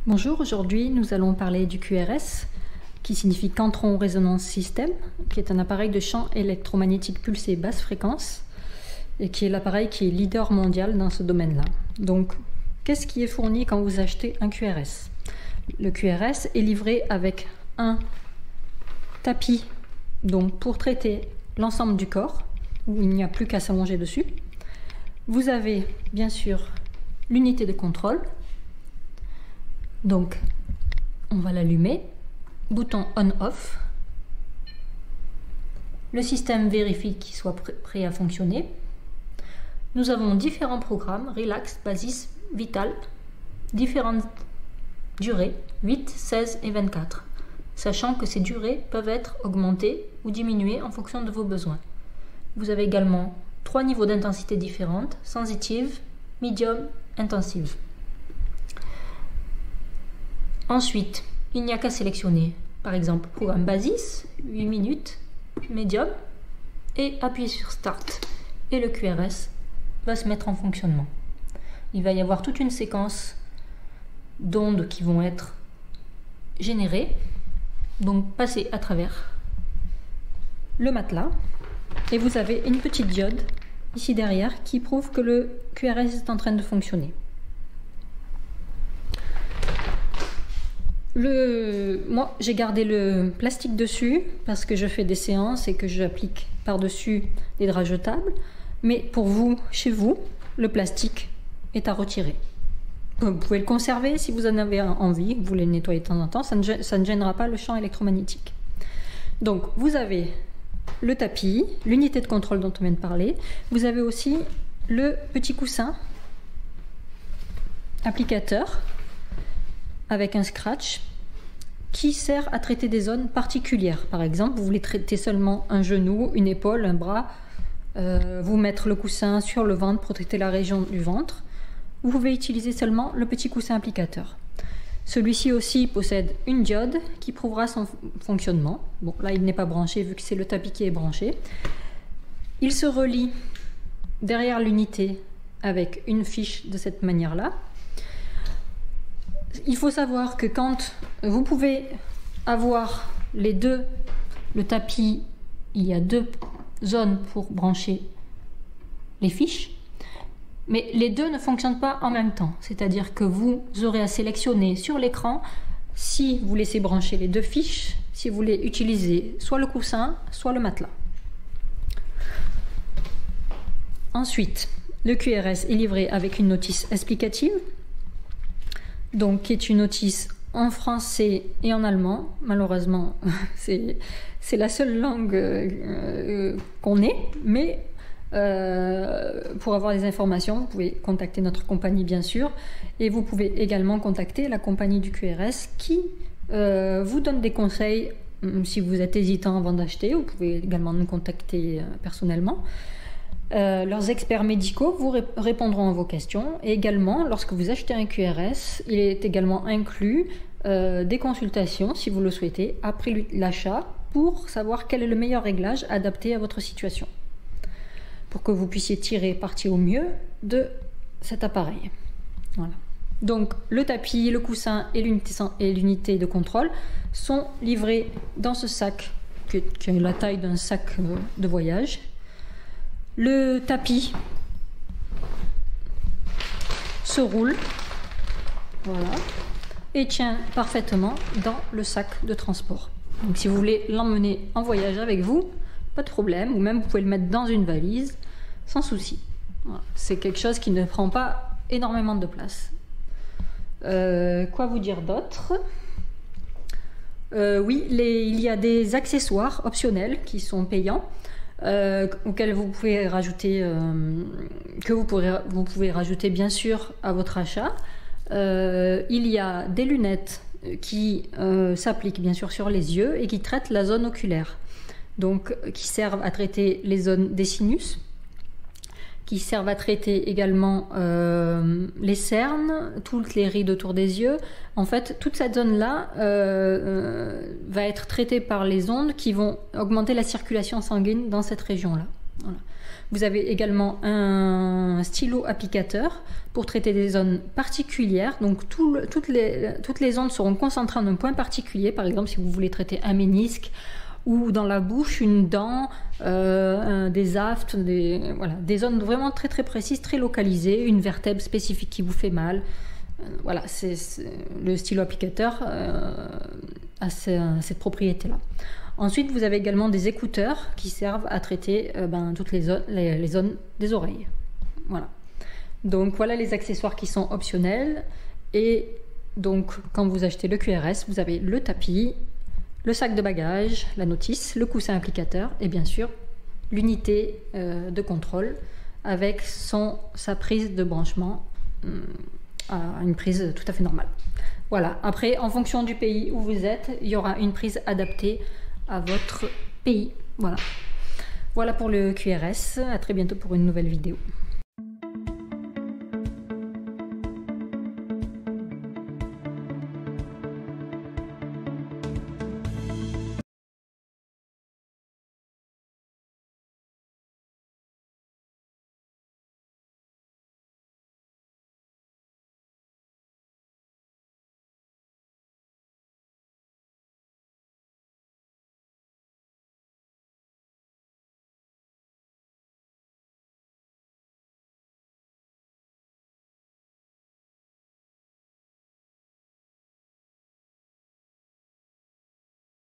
Bonjour, aujourd'hui nous allons parler du QRS, qui signifie Quantum Resonance System, qui est un appareil de champ électromagnétique pulsé basse fréquence et qui est l'appareil qui est leader mondial dans ce domaine-là. Donc, qu'est-ce qui est fourni quand vous achetez un QRS? Le QRS est livré avec un tapis donc pour traiter l'ensemble du corps, où il n'y a plus qu'à s'allonger dessus. Vous avez bien sûr l'unité de contrôle. Donc, on va l'allumer. Bouton on-off. Le système vérifie qu'il soit prêt à fonctionner. Nous avons différents programmes, Relax, Basis, Vital, différentes durées, 8, 16 et 24, sachant que ces durées peuvent être augmentées ou diminuées en fonction de vos besoins. Vous avez également 3 niveaux d'intensité différentes, sensitive, medium, intensive. Ensuite, il n'y a qu'à sélectionner, par exemple, programme Basis, 8 minutes, Medium, et appuyer sur Start. Et le QRS va se mettre en fonctionnement. Il va y avoir toute une séquence d'ondes qui vont être générées, donc passer à travers le matelas. Et vous avez une petite diode ici derrière qui prouve que le QRS est en train de fonctionner. Moi, j'ai gardé le plastique dessus parce que je fais des séances et que j'applique par-dessus des draps jetables. Mais pour vous, chez vous, le plastique est à retirer. Vous pouvez le conserver si vous en avez envie, vous voulez le nettoyer de temps en temps, ça ne gênera pas le champ électromagnétique. Donc, vous avez le tapis, l'unité de contrôle dont on vient de parler. Vous avez aussi le petit coussin applicateur avec un scratch qui sert à traiter des zones particulières. Par exemple, vous voulez traiter seulement un genou, une épaule, un bras, vous mettre le coussin sur le ventre pour traiter la région du ventre. Vous pouvez utiliser seulement le petit coussin applicateur. Celui-ci aussi possède une diode qui prouvera son fonctionnement. Bon, là il n'est pas branché vu que c'est le tapis qui est branché. Il se relie derrière l'unité avec une fiche de cette manière-là. Il faut savoir que quand vous pouvez avoir les deux, le tapis, il y a deux zones pour brancher les fiches, mais les deux ne fonctionnent pas en même temps. C'est-à-dire que vous aurez à sélectionner sur l'écran si vous laissez brancher les deux fiches, si vous voulez utiliser soit le coussin, soit le matelas. Ensuite, le QRS est livré avec une notice explicative, donc qui est une notice en français et en allemand. Malheureusement, c'est la seule langue qu'on ait, mais pour avoir des informations, vous pouvez contacter notre compagnie bien sûr, et vous pouvez également contacter la compagnie du QRS qui vous donne des conseils si vous êtes hésitant avant d'acheter. Vous pouvez également nous contacter personnellement. Leurs experts médicaux vous répondront à vos questions, et également lorsque vous achetez un QRS, il est également inclus des consultations si vous le souhaitez après l'achat pour savoir quel est le meilleur réglage adapté à votre situation, pour que vous puissiez tirer parti au mieux de cet appareil. Voilà. Donc le tapis, le coussin et l'unité de contrôle sont livrés dans ce sac qui est la taille d'un sac de voyage. Le tapis se roule, voilà, et tient parfaitement dans le sac de transport. Donc si vous voulez l'emmener en voyage avec vous, pas de problème, ou même vous pouvez le mettre dans une valise sans souci. Voilà. C'est quelque chose qui ne prend pas énormément de place. Quoi vous dire d'autre? Oui, il y a des accessoires optionnels qui sont payants, auxquels vous pouvez rajouter, vous pouvez rajouter bien sûr à votre achat. Il y a des lunettes qui s'appliquent bien sûr sur les yeux et qui traitent la zone oculaire, donc qui servent à traiter les zones des sinus, qui servent à traiter également les cernes, toutes les rides autour des yeux. En fait, toute cette zone-là va être traitée par les ondes qui vont augmenter la circulation sanguine dans cette région-là. Voilà. Vous avez également un stylo applicateur pour traiter des zones particulières. Donc toutes les ondes seront concentrées en un point particulier. Par exemple, si vous voulez traiter un ménisque ou dans la bouche, une dent, des aftes, des zones vraiment très très précises, très localisées, une vertèbre spécifique qui vous fait mal. Voilà, le stylo applicateur a cette propriété-là. Ensuite, vous avez également des écouteurs qui servent à traiter toutes les zones des oreilles. Voilà. Donc voilà les accessoires qui sont optionnels. Et donc quand vous achetez le QRS, vous avez le tapis, le sac de bagages, la notice, le coussin applicateur et bien sûr l'unité de contrôle avec sa prise de branchement à une prise tout à fait normale. Voilà. Après, en fonction du pays où vous êtes, il y aura une prise adaptée à votre pays. Voilà. Voilà pour le QRS. À très bientôt pour une nouvelle vidéo.